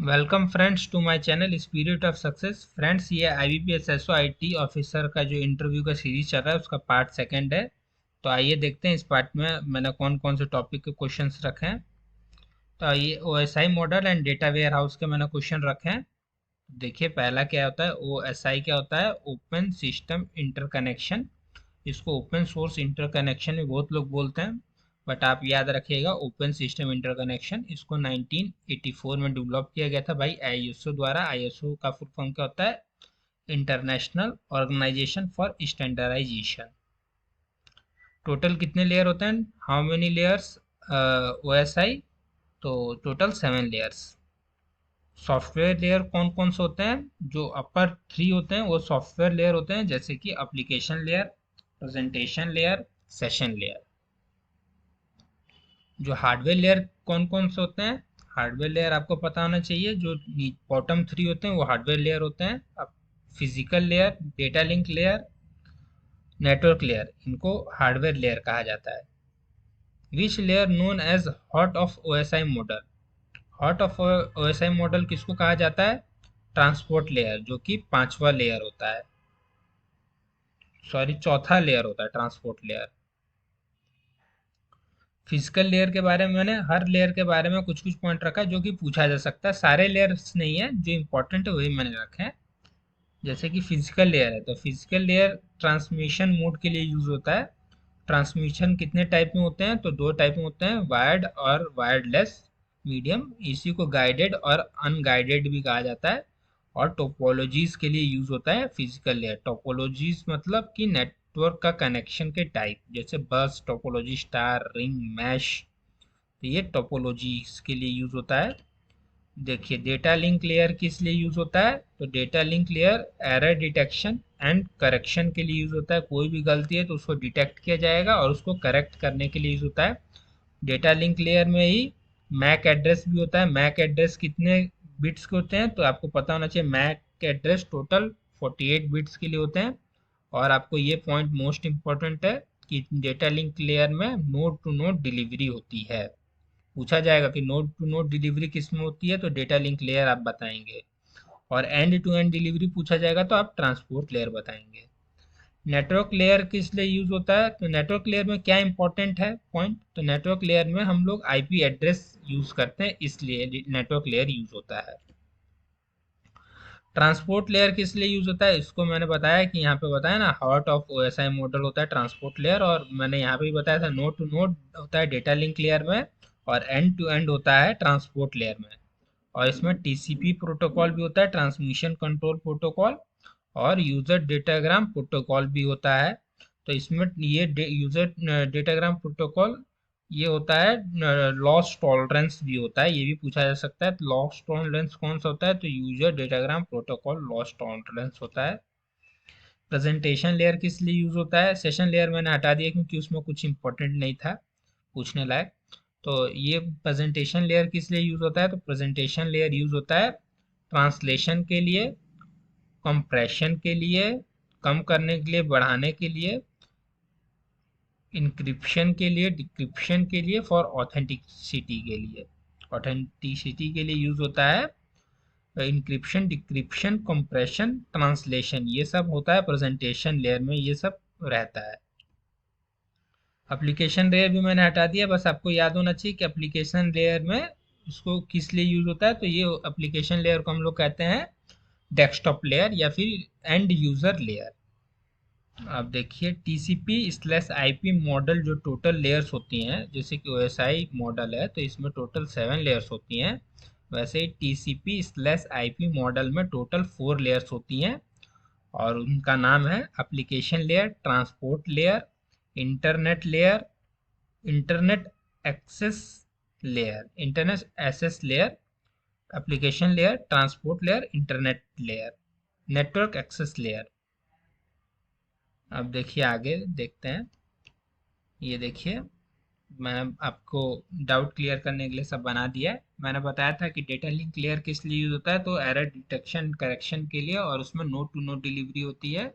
Welcome friends to my channel spirit of success. Friends, ये IBPS SOIT officer का जो interview का series चल रहा है उसका पार्ट सेकंड है। तो आइए देखते हैं इस पार्ट में मैंने कौन कौन से टॉपिक के क्वेश्चंस रखे हैं। तो आइए OSI model and data warehouse के मैंने क्वेश्चन रखे हैं। देखिए पहला क्या होता है, OSI क्या होता है, ओपन सिस्टम इंटरकनेक्शन। इसको ओपन सोर्स इंटरकनेक्शन भी बहुत लोग बोलते हैं, बट आप याद रखिएगा ओपन सिस्टम इंटरकनेक्शन इसको 1984 में डेवलप किया गया था भाई ISO द्वारा। ISO का फुल फॉर्म क्या होता है, international organisation for standardisation. Total कितने लेयर होते हैं, हाउ मेनी लेयर्स OSI? तो टोटल 7 लेयर्स। सॉफ्टवेयर लेयर कौन कौन से होते हैं, जो अपर 3 होते हैं वो सॉफ्टवेयर लेयर होते हैं, जैसे कि application layer, presentation layer, session layer. जो हार्डवेयर लेयर कौन कौन से होते हैं, हार्डवेयर लेयर आपको पता होना चाहिए। जो बॉटम 3 होते हैं वो हार्डवेयर लेयर होते हैं। अब physical layer, data link layer, network layer, इनको हार्डवेयर लेयर कहा जाता है। Which layer known as heart of OSI model? Heart of OSI model किसको कहा जाता है, ट्रांसपोर्ट लेयर, जो कि पांचवा लेयर होता है, सॉरी चौथा लेयर होता है ट्रांसपोर्ट लेयर। फिजिकल लेयर के बारे में मैंने हर लेयर के बारे में कुछ कुछ पॉइंट रखा है जो कि पूछा जा सकता है। सारे लेयर्स नहीं है, जो इंपॉर्टेंट है वही मैंने रखे हैं। जैसे कि फिजिकल लेयर है, तो फिजिकल लेयर ट्रांसमिशन मोड के लिए यूज होता है। ट्रांसमिशन कितने टाइप में होते हैं, तो 2 टाइप में होते हैं, वायर्ड और वायरलेस मीडियम। इसी को गाइडेड और अनगाइडेड भी कहा जाता है। और टोपोलॉजीज के लिए यूज होता है फिजिकल लेयर। टोपोलॉजीज मतलब कि नेटवर्क का कनेक्शन के टाइप, जैसे बस टोपोलॉजी, स्टार, रिंग, मैश। तो ये टोपोलॉजीज के लिए यूज होता है। देखिए डेटा लिंक लेयर किस लिए यूज होता है, तो data link layer error detection and correction के लिए यूज होता है। कोई भी गलती है तो उसको डिटेक्ट किया जाएगा और उसको करेक्ट करने के लिए यूज होता है। डेटा लिंक लेयर में ही मैक एड्रेस भी होता है। मैक एड्रेस कितने बिट्स के होते हैं, तो आपको पता होना चाहिए। मैक एड्रेस टोटल 48 बिट्स के लिए होते हैं। और आपको ये पॉइंट मोस्ट इंपॉर्टेंट है कि डेटा लिंक लेयर में नोड टू नोड डिलीवरी होती है। पूछा जाएगा कि नोड टू नोड डिलीवरी किस में होती है, तो डेटा लिंक लेयर आप बताएंगे। और एंड टू एंड डिलीवरी पूछा जाएगा तो आप ट्रांसपोर्ट लेयर बताएंगे। नेटवर्क लेयर किस लिए यूज होता है, तो नेटवर्क लेयर में क्या इंपॉर्टेंट है पॉइंट, तो नेटवर्क लेयर में हम लोग IP एड्रेस यूज करते हैं, इसलिए नेटवर्क लेयर यूज होता है। ट्रांसपोर्ट लेयर किस लिए यूज होता है, इसको मैंने बताया कि यहाँ पे बताया ना, हार्ट ऑफ OSI मॉडल होता है ट्रांसपोर्ट लेयर। और मैंने यहाँ पे भी बताया था नोड टू नोड होता है डेटा लिंक लेयर में, और एंड टू एंड होता है ट्रांसपोर्ट लेयर में। और इसमें TCP प्रोटोकॉल भी होता है, ट्रांसमिशन कंट्रोल प्रोटोकॉल, और यूजर डेटाग्राम प्रोटोकॉल भी होता है। तो इसमें ये यूजर डेटाग्राम प्रोटोकॉल ये होता है, लॉस टॉलरेंस भी होता है, ये भी पूछा जा सकता है। लॉस टॉलरेंस कौन सा होता है, तो user datagram protocol loss tolerance होता है। प्रेजेंटेशन लेयर किस लिए यूज होता है, सेशन लेयर मैंने हटा दिया क्योंकि उसमें कुछ इंपॉर्टेंट नहीं था पूछने लायक। तो ये प्रेजेंटेशन लेयर किस लिए यूज होता है, तो प्रेजेंटेशन लेयर यूज होता है ट्रांसलेशन के लिए, कंप्रेशन के लिए, कम करने के लिए, बढ़ाने के लिए, इंक्रिप्शन के लिए, डिक्रिप्शन के लिए, फॉर ऑथेंटिसिटी के लिए। ऑथेंटिसिटी के लिए यूज होता है इंक्रिप्शन, डिक्रिप्शन, कंप्रेशन, ट्रांसलेशन, ये सब होता है प्रेजेंटेशन लेयर में, ये सब रहता है। एप्लीकेशन लेयर भी मैंने हटा दिया, बस आपको याद होना चाहिए कि एप्लीकेशन लेयर में इसको किस लिए यूज होता है, तो ये एप्लीकेशन लेयर को हम लोग कहते हैं डेस्कटॉप लेयर या फिर एंड यूजर लेयर। अब देखिए TCP/IP मॉडल जो टोटल लेयर्स होती हैं, जैसे कि OSI मॉडल है तो इसमें टोटल 7 लेयर्स होती हैं, वैसे ही TCP/IP मॉडल में टोटल 4 लेयर्स होती हैं। और उनका नाम है application layer, transport layer, internet layer, internet access layer, internet access layer, application layer, transport layer, internet layer, network access layer. अब देखिए आगे देखते हैं। ये देखिए मैं आपको डाउट क्लियर करने के लिए सब बना दिया है। मैंने बताया था कि डेटा लिंक लेयर किस लिए यूज होता है, तो एरर डिटेक्शन करेक्शन के लिए, और उसमें नोड टू नोड डिलीवरी होती है।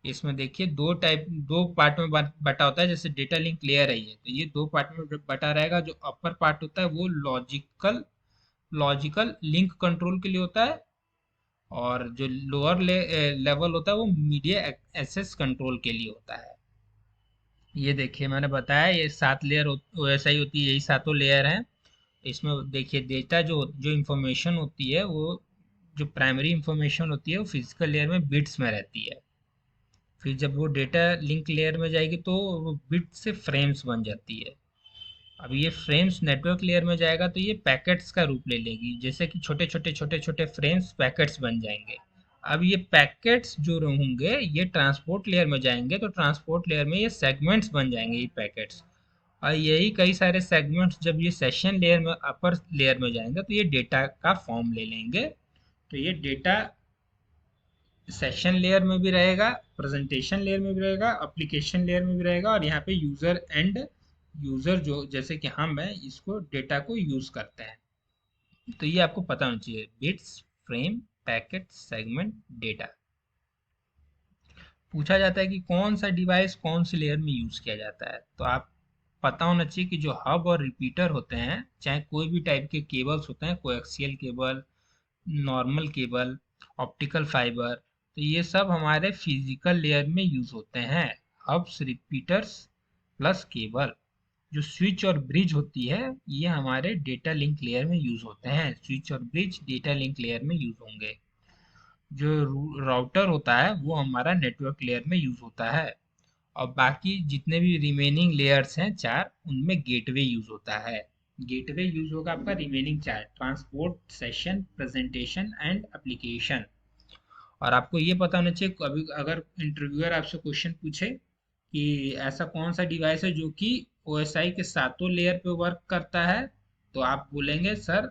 इसमें देखिए दो पार्ट में बटा होता है, जैसे डेटा लिंक लेयर है ये, तो ये 2 पार्ट में बटा रहेगा। जो अपर पार्ट होता है वो लॉजिकल लॉजिकल लिंक कंट्रोल के लिए होता है, और जो लोअर लेवल होता है वो मीडिया एक्सेस कंट्रोल के लिए होता है। ये देखिए मैंने बताया ये 7 लेयर वैसा ही होती है, यही सातों लेयर हैं। इसमें देखिए डेटा जो जो इंफॉर्मेशन होती है वो, जो प्राइमरी इंफॉर्मेशन होती है वो फिजिकल लेयर में बिट्स में रहती है। फिर जब वो डेटा लिंक लेयर में जाएगी तो वो बिट से फ्रेम्स बन जाती है। अब ये फ्रेम्स नेटवर्क लेयर में जाएगा तो ये पैकेट्स का रूप ले लेगी, जैसे कि छोटे छोटे छोटे छोटे फ्रेम्स पैकेट्स बन जाएंगे। अब ये पैकेट्स जो होंगे ये ट्रांसपोर्ट लेयर में जाएंगे तो ट्रांसपोर्ट लेयर में ये सेगमेंट्स बन जाएंगे, ये पैकेट्स। और यही कई सारे सेगमेंट्स जब ये सेशन लेयर में अपर लेयर में जाएंगे तो ये डेटा का फॉर्म ले लेंगे। तो ये डेटा सेशन लेयर में भी रहेगा, प्रेजेंटेशन लेयर में भी रहेगा, एप्लीकेशन लेयर में भी रहेगा, और यहाँ पे यूजर एंड यूजर जो जैसे कि हम हैं इसको डेटा को यूज करते हैं। तो ये आपको पता होना चाहिए, bits, frame, packet, segment, data. पूछा जाता है कि कौन सा डिवाइस कौन सी लेयर में यूज किया जाता है, तो आप पता होना चाहिए कि जो हब और रिपीटर होते हैं, चाहे कोई भी टाइप के केबल्स होते हैं, coaxial cable, normal cable, optical fibre, तो ये सब हमारे फिजिकल लेयर में यूज होते हैं। Hubs, repeaters plus cable. जो स्विच और ब्रिज होती है ये हमारे डेटा लिंक लेयर में यूज होते हैं, स्विच और ब्रिज डेटा लिंक लेयर में यूज होंगे। जो राउटर होता है वो हमारा नेटवर्क लेयर में यूज होता है। और बाकी जितने भी रिमेनिंग लेयर्स हैं चार, उनमें गेटवे यूज होता है। गेटवे यूज होगा आपका रिमेनिंग चार, transport, session, presentation and application. और आपको ये पता होना चाहिए, अभी अगर इंटरव्यूअर आपसे क्वेश्चन पूछे कि ऐसा कौन सा डिवाइस है जो कि ओएसआई के सातों लेयर पे वर्क करता है, तो आप बोलेंगे sir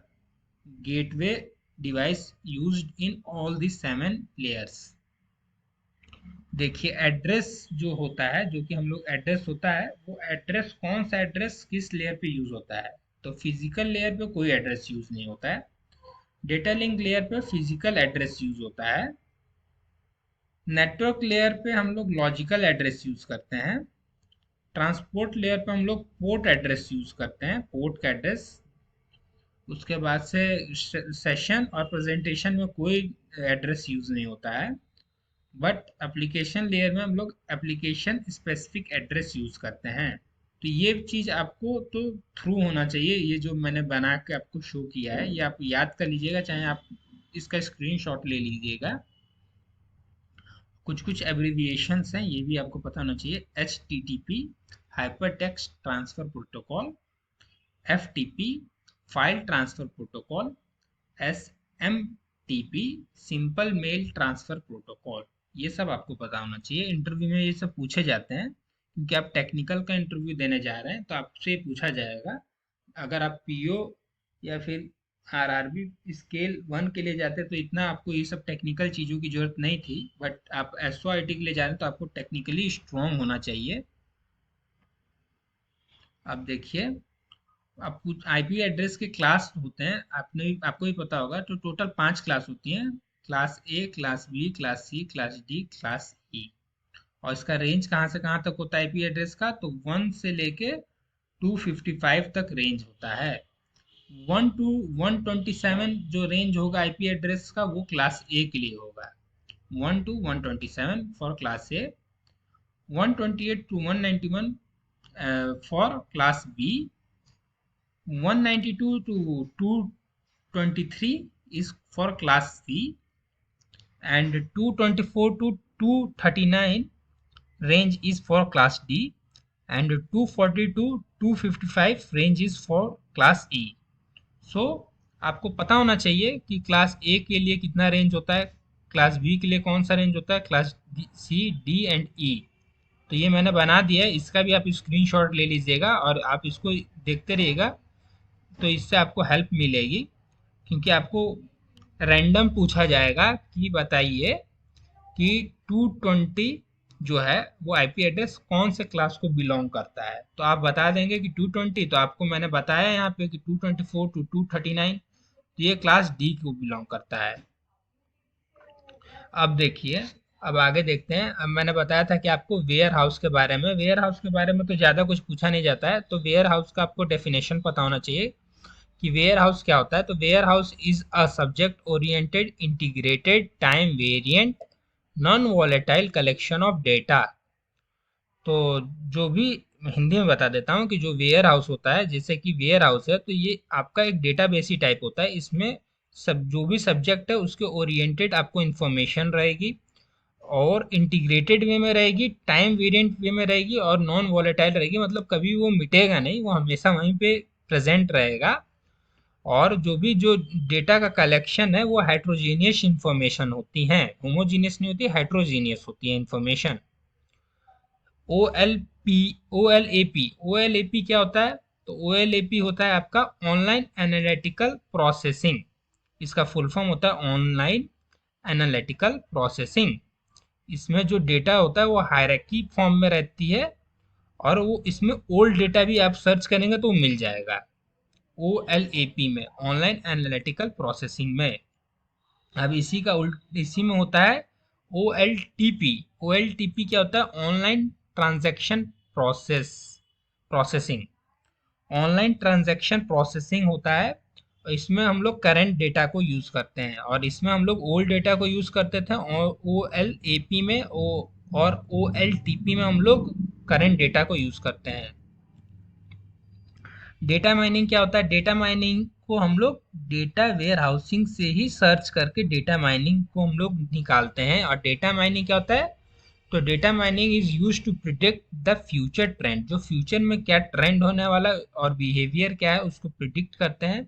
gateway device used in all the 7 layers. देखिए एड्रेस जो होता है, जो कि हम लोग एड्रेस होता है, वो एड्रेस कौन सा एड्रेस किस लेयर पे यूज होता है, तो फिजिकल लेयर पे कोई एड्रेस यूज नहीं होता है। डेटा लिंक लेयर पे फिजिकल एड्रेस यूज होता है। नेटवर्क लेयर पे हम लोग लॉजिकल एड्रेस यूज करते हैं। ट्रांसपोर्ट लेयर पे हम लोग पोर्ट एड्रेस यूज करते हैं, पोर्ट का एड्रेस। उसके बाद से सेशन और प्रेजेंटेशन में कोई एड्रेस यूज नहीं होता है। बट एप्लीकेशन लेयर में हम लोग एप्लीकेशन स्पेसिफिक एड्रेस यूज करते हैं। तो ये चीज आपको तो थ्रू होना चाहिए, ये जो मैंने बना के आपको शो किया है ये आप याद कर लीजिएगा, चाहे आप इसका स्क्रीनशॉट ले लीजिएगा। कुछ कुछ एब्रिविएशंस हैं ये भी आपको पता होना चाहिए। HTTP hyper text transfer protocol, FTP file transfer protocol, SMTP simple mail transfer protocol. ये सब आपको पता होना चाहिए, इंटरव्यू में ये सब पूछे जाते हैं, क्योंकि आप टेक्निकल का इंटरव्यू देने जा रहे हैं तो आपसे पूछा जाएगा। अगर आप PO या फिर RRB स्केल 1 के लिए जाते तो इतना आपको ये सब टेक्निकल चीज़ों की जरूरत नहीं थी, बट आप SOIT के लिए जा रहे हैं तो आपको टेक्निकली स्ट्रॉन्ग होना चाहिए। अब देखिए, अब कुछ आईपी एड्रेस के क्लास होते हैं, आपको भी पता होगा, तो टोटल 5 क्लास होती हैं। Class A, class B, class C, class D, class E. और इसका रेंज कहाँ से कहाँ तक होता है आईपी एड्रेस का, तो 1 से लेके 255 तक रेंज होता है। 1 to 127 जो रेंज होगा आईपी एड्रेस का वो क्लास ए के लिए होगा। 1 to 127 for class A, 128 to 191 for class B, 192 to 223 is for class C, and 224 to 239 range is for class D, and 240 to 255 range is for class E. So आपको पता होना चाहिए कि क्लास ए के लिए कितना रेंज होता है, क्लास बी के लिए कौन सा रेंज होता है, क्लास सी, डी एंड ई। तो ये मैंने बना दिया है, इसका भी आप स्क्रीनशॉट ले लीजिएगा और आप इसको देखते रहिएगा, तो इससे आपको हेल्प मिलेगी। क्योंकि आपको रैंडम पूछा जाएगा कि बताइए कि 220 जो है वो आईपी एड्रेस कौन से क्लास को बिलोंग करता है, तो आप बता देंगे कि 220, तो आपको मैंने बताया यहाँ पे कि 224 टू 239, तो ये क्लास डी को बिलोंग करता है। अब देखिए, अब आगे देखते हैं। अब मैंने बताया था कि आपको वेयर हाउस के बारे में, वेयर हाउस के बारे में तो ज़्यादा कुछ पूछा नहीं जाता है, तो वेयर हाउस का आपको डेफिनेशन पता होना चाहिए कि वेयर हाउस क्या होता है। तो warehouse is a subject oriented integrated time variant non volatile collection of data. तो जो भी हिंदी में बता देता हूँ कि जो वेयर हाउस होता है, जैसे कि वेयर हाउस है तो ये आपका एक डेटाबेस ही टाइप होता है। इसमें सब जो भी सब्जेक्ट है उसके ओरिएंटेड आपको इन्फॉर्मेशन रहेगी, और इंटीग्रेटेड वे में रहेगी, टाइम वेरिएंट वे में रहेगी, और नॉन वॉलेटाइल रहेगी। मतलब कभी वो मिटेगा नहीं, वो हमेशा वहीं पे प्रेजेंट रहेगा। और जो डेटा का कलेक्शन है वो हेट्रोजीनियस इंफॉर्मेशन होती हैं, होमोजीनियस नहीं होती, हेट्रोजीनियस होती है information. O L P O L A P O L A P क्या होता है? तो ओ एल ए पी होता है आपका ऑनलाइन एनालिटिकल प्रोसेसिंग। इसका फुल फॉर्म होता है ऑनलाइन एनालिटिकल प्रोसेसिंग। इसमें जो डेटा होता है वो हायरार्की फॉर्म में रहती है, और वो इसमें ओल्ड डेटा भी आप सर्च करेंगे तो वो मिल जाएगा। ओ एल ए पी में, ऑनलाइन एनालिटिकल प्रोसेसिंग में। अब इसी का उल्ट इसी में होता है O L T P. O L T P क्या होता है? Online transaction processing. Online transaction processing होता है। और इसमें हम लोग करंट डेटा को यूज करते हैं, और इसमें हम लोग ओल्ड डेटा को यूज करते थे, और ओ एल ए पी में और ओ एल टी पी में हम लोग करंट डेटा को यूज करते हैं। डेटा माइनिंग क्या होता है? डेटा माइनिंग को हम लोग डेटा वेयर हाउसिंग से ही सर्च करके डेटा माइनिंग को हम लोग निकालते हैं। और डेटा माइनिंग क्या होता है? तो data mining is use to predict the future trend. जो फ्यूचर में क्या ट्रेंड होने वाला है और बिहेवियर क्या है उसको प्रिडिक्ट करते हैं।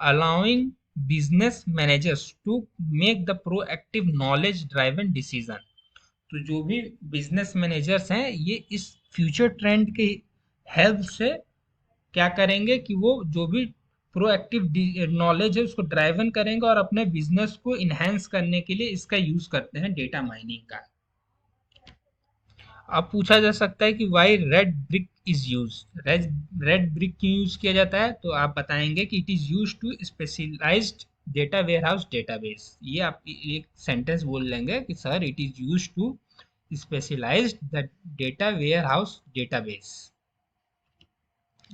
Allowing business managers to make the proactive knowledge driven decision. तो जो भी बिजनेस मैनेजर्स हैं ये इस फ्यूचर ट्रेंड के हेल्प से क्या करेंगे कि वो जो भी प्रोएक्टिव नॉलेज है उसको ड्राइवन करेंगे, और अपने बिजनेस को इन्हेंस करने के लिए इसका यूज करते हैं डेटा माइनिंग का। अब पूछा जा सकता है कि why red brick is use. Red brick क्यों यूज किया जाता है? तो आप बताएंगे कि it is use to specialized data warehouse database. ये आप एक सेंटेंस बोल लेंगे कि sir it is use to specialized the data warehouse database.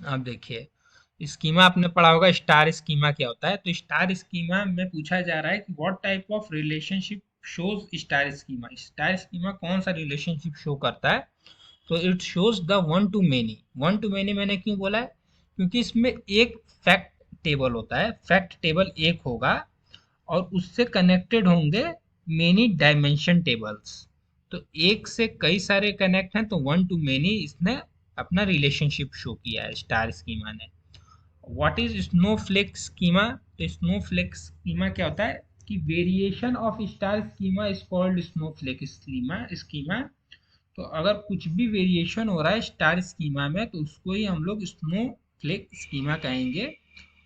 अब देखिए, स्कीमा आपने पढ़ा होगा, स्टार स्कीमा क्या होता है? तो स्टार स्कीमा में पूछा जा रहा है कि what type of relationship shows star schema. Star schema कौन सा रिलेशनशिप शो करता है? तो it shows the one two many. One two many मैंने क्यों बोला है? क्योंकि इसमें एक फैक्ट टेबल होता है, फैक्ट टेबल एक होगा, और उससे कनेक्टेड होंगे मेनी डायमेंशन टेबल्स। तो एक से कई सारे कनेक्ट हैं, तो वन टू मेनी इसने अपना रिलेशनशिप शो किया है स्टार स्कीमा ने। What is Snowflake schema? तो स्नोफ्लेक स्कीमा क्या होता है कि variation of star schema is called Snowflake schema. तो अगर कुछ भी वेरिएशन हो रहा है स्टार स्कीमा में तो उसको ही हम लोग स्नोफ्लेक स्कीमा कहेंगे।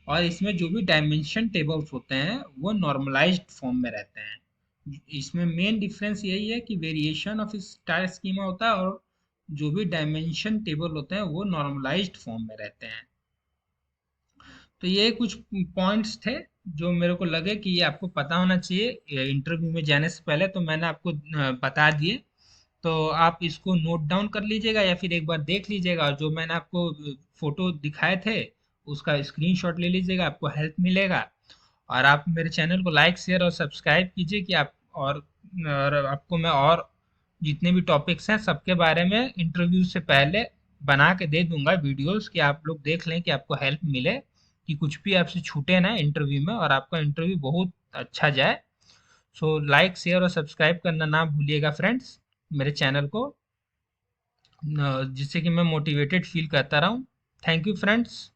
और इसमें जो भी डायमेंशन टेबल्स होते हैं वो नॉर्मलाइज्ड फॉर्म में रहते हैं। इसमें मेन डिफरेंस यही है कि वेरिएशन ऑफ स्टार स्कीमा होता है, और जो भी डायमेंशन टेबल होते हैं वो नॉर्मलाइज्ड फॉर्म में रहते हैं। तो ये कुछ पॉइंट्स थे जो मेरे को लगे कि ये आपको पता होना चाहिए इंटरव्यू में जाने से पहले, तो मैंने आपको बता दिए। तो आप इसको नोट डाउन कर लीजिएगा या फिर एक बार देख लीजिएगा, और जो मैंने आपको फोटो दिखाए थे उसका स्क्रीनशॉट ले लीजिएगा, आपको हेल्प मिलेगा। और आप मेरे चैनल को लाइक शेयर और सब्सक्राइब कीजिए कि आप और आपको मैं और जितने भी टॉपिक्स हैं सबके बारे में इंटरव्यू से पहले बना के दे दूंगा वीडियोस, कि आप लोग देख लें कि आपको हेल्प मिले, कि कुछ भी आपसे छूटे ना इंटरव्यू में, और आपका इंटरव्यू बहुत अच्छा जाए। सो लाइक शेयर और सब्सक्राइब करना ना भूलिएगा फ्रेंड्स मेरे चैनल को, जिससे कि मैं मोटिवेटेड फील करता रहूँ। Thank you friends.